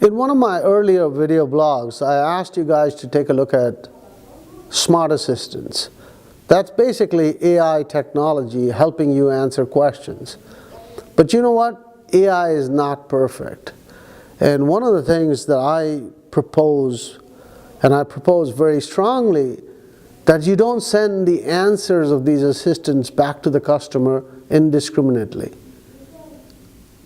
In one of my earlier video blogs, I asked you guys to take a look at smart assistants. That's basically AI technology helping you answer questions. But you know what? AI is not perfect. And one of the things that I propose, and I propose very strongly, that you don't send the answers of these assistants back to the customer indiscriminately.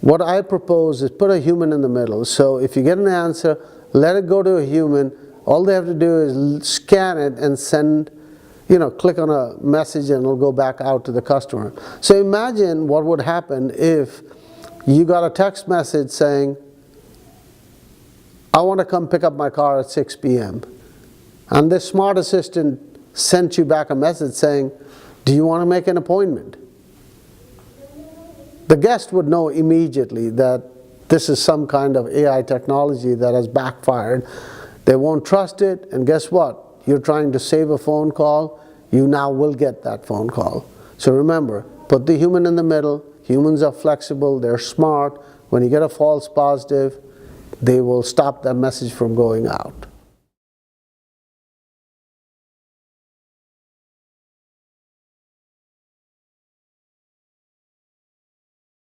What I propose is put a human in the middle. So if you get an answer, let it go to a human. All they have to do is scan it and send, click on a message and it'll go back out to the customer. So imagine what would happen if you got a text message saying, I want to come pick up my car at 6 p.m. And this smart assistant sent you back a message saying, do you want to make an appointment? The guest would know immediately that this is some kind of AI technology that has backfired. They won't trust it, and guess what? You're trying to save a phone call, you now will get that phone call. So remember, put the human in the middle. Humans are flexible, they're smart. When you get a false positive, they will stop that message from going out.